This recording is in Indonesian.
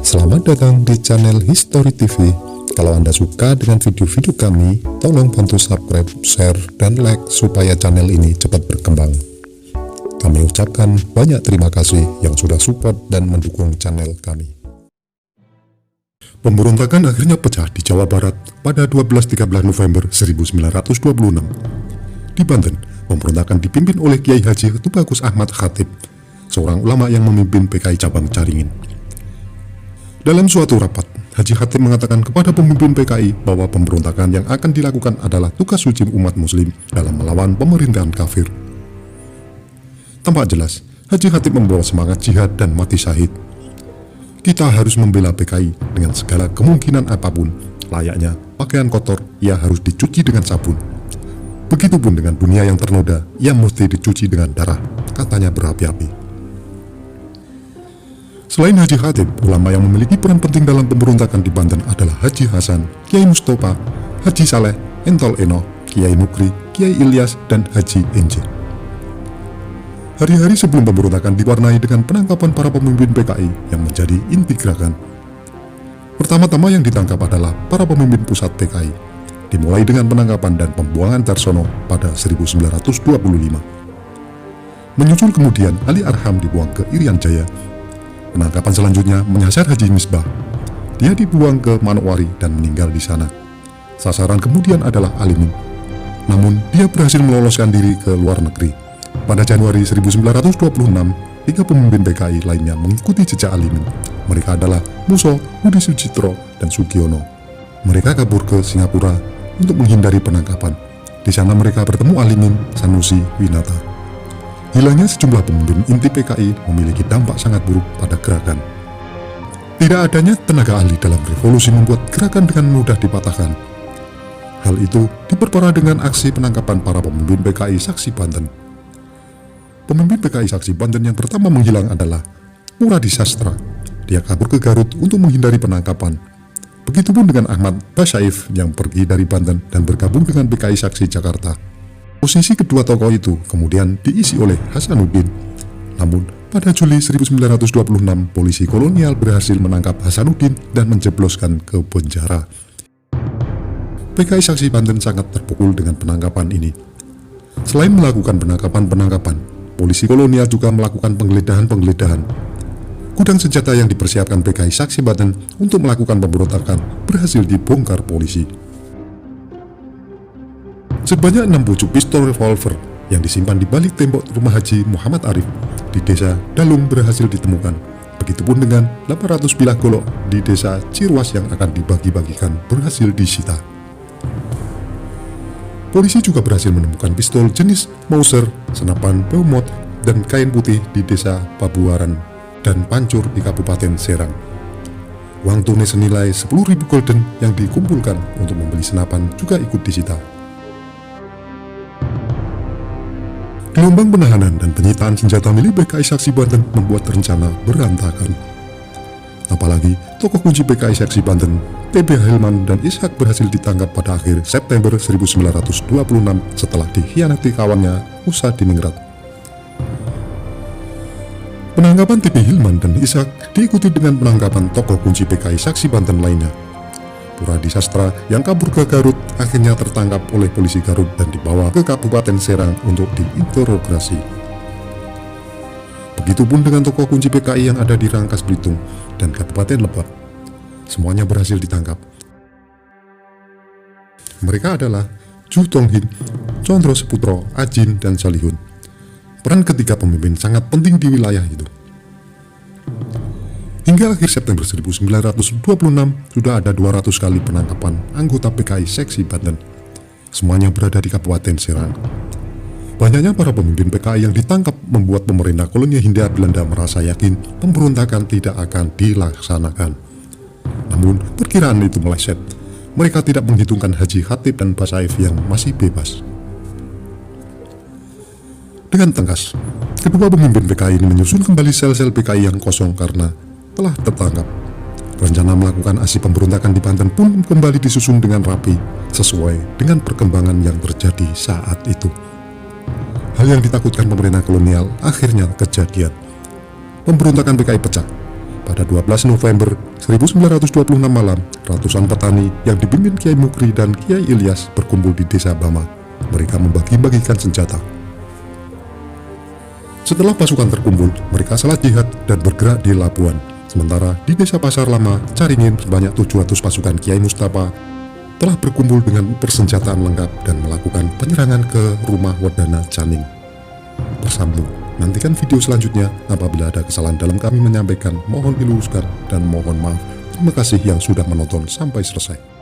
Selamat datang di channel History TV. Kalau Anda suka dengan video-video kami, tolong bantu subscribe, share, dan like supaya channel ini cepat berkembang. Kami ucapkan banyak terima kasih yang sudah support dan mendukung channel kami. Pemberontakan akhirnya pecah di Jawa Barat pada 12-13 November 1926. Di Banten, pemberontakan dipimpin oleh Kiai Haji Tubagus Ahmad Khatib, seorang ulama yang memimpin PKI cabang Caringin. Dalam suatu rapat, Haji Khatib mengatakan kepada pemimpin PKI bahwa pemberontakan yang akan dilakukan adalah tugas suci umat muslim dalam melawan pemerintahan kafir. Tampak jelas, Haji Khatib membawa semangat jihad dan mati syahid. Kita harus membela PKI dengan segala kemungkinan apapun, layaknya pakaian kotor, ia harus dicuci dengan sabun. Begitupun dengan dunia yang ternoda, ia mesti dicuci dengan darah, katanya berapi-api. Selain Haji Khatib, ulama yang memiliki peran penting dalam pemberontakan di Banten adalah Haji Hasan, Kiai Mustofa, Haji Saleh, Entol Eno, Kiai Mukri, Kiai Ilyas, dan Haji Enje. Hari-hari sebelum pemberontakan diwarnai dengan penangkapan para pemimpin PKI yang menjadi inti gerakan. Pertama-tama yang ditangkap adalah para pemimpin pusat PKI, dimulai dengan penangkapan dan pembuangan Darsono pada 1925. Menyusul kemudian Ali Arham dibuang ke Irian Jaya. Penangkapan selanjutnya menyasar Haji Misbah. Dia dibuang ke Manokwari dan meninggal di sana. Sasaran kemudian adalah Alimin. Namun, dia berhasil meloloskan diri ke luar negeri. Pada Januari 1926, 3 pemimpin PKI lainnya mengikuti jejak Alimin. Mereka adalah Muso, Budi Sucitro, dan Sugiono. Mereka kabur ke Singapura untuk menghindari penangkapan. Di sana mereka bertemu Alimin, Sanusi, Winata. Hilangnya sejumlah pemimpin inti PKI memiliki dampak sangat buruk pada gerakan. Tidak adanya tenaga ahli dalam revolusi membuat gerakan dengan mudah dipatahkan. Hal itu diperparah dengan aksi penangkapan para pemimpin PKI Saksi Banten. Pemimpin PKI Saksi Banten yang pertama menghilang adalah Muradi Sastra. Dia kabur ke Garut untuk menghindari penangkapan. Begitupun dengan Ahmad Basyaif yang pergi dari Banten dan bergabung dengan PKI Saksi Jakarta. Posisi kedua tokoh itu kemudian diisi oleh Hasanuddin. Namun, pada Juli 1926, polisi kolonial berhasil menangkap Hasanuddin dan menjebloskan ke penjara. PKI Saksi Banten sangat terpukul dengan penangkapan ini. Selain melakukan penangkapan-penangkapan, polisi kolonial juga melakukan penggeledahan-penggeledahan. Gudang senjata yang dipersiapkan PKI Saksi Banten untuk melakukan pemberontakan berhasil dibongkar polisi. Sebanyak 6 pucuk pistol revolver yang disimpan di balik tembok rumah Haji Muhammad Arif di desa Dalung berhasil ditemukan. Begitupun dengan 800 bilah golok di desa Cirwas yang akan dibagi-bagikan berhasil disita. Polisi juga berhasil menemukan pistol jenis Mauser, senapan Beumot, dan kain putih di desa Pabuaran dan Pancur di Kabupaten Serang. Uang tunai senilai 10.000 gulden yang dikumpulkan untuk membeli senapan juga ikut disita. Gelombang penahanan dan penyitaan senjata milik PKI Saksi Banten membuat rencana berantakan. Apalagi, tokoh kunci PKI Saksi Banten, TB Hilman dan Ishak berhasil ditangkap pada akhir September 1926 setelah dikhianati kawannya Musa Diningrat. Penangkapan TB Hilman dan Ishak diikuti dengan penangkapan tokoh kunci PKI Saksi Banten lainnya. Muradi Sastra yang kabur ke Garut akhirnya tertangkap oleh polisi Garut dan dibawa ke Kabupaten Serang untuk diinterogasi. Begitupun dengan tokoh kunci PKI yang ada di Rangkas Belitung dan Kabupaten Lebak. Semuanya berhasil ditangkap. Mereka adalah Ju Tonghin, Condro Seputro, Ajin, dan Salihun. Peran ketiga pemimpin sangat penting di wilayah itu. Hingga akhir September 1926, sudah ada 200 kali penangkapan anggota PKI Seksi Banten. Semuanya berada di Kabupaten Serang. Banyaknya para pemimpin PKI yang ditangkap membuat pemerintah kolonial Hindia Belanda merasa yakin pemberontakan tidak akan dilaksanakan. Namun, perkiraan itu meleset. Mereka tidak menghitungkan Haji Khatib dan Basyaif yang masih bebas. Dengan tegas, kedua pemimpin PKI ini menyusun kembali sel-sel PKI yang kosong karena telah tertangkap. Rencana melakukan aksi pemberontakan di Banten pun kembali disusun dengan rapi, sesuai dengan perkembangan yang terjadi saat itu. Hal yang ditakutkan pemerintah kolonial akhirnya kejadian. Pemberontakan PKI pecah. Pada 12 November 1926 malam, ratusan petani yang dipimpin Kiai Mukri dan Kiai Ilyas berkumpul di desa Bama. Mereka membagi-bagikan senjata. Setelah pasukan terkumpul, mereka salat jihad dan bergerak di Labuan. Sementara di desa Pasar Lama, Caringin, sebanyak 700 pasukan Kiai Mustafa telah berkumpul dengan persenjataan lengkap dan melakukan penyerangan ke rumah Wedana Caning. Bersambung. Nantikan video selanjutnya. Apabila ada kesalahan dalam kami menyampaikan, mohon diluruskan dan mohon maaf. Terima kasih yang sudah menonton sampai selesai.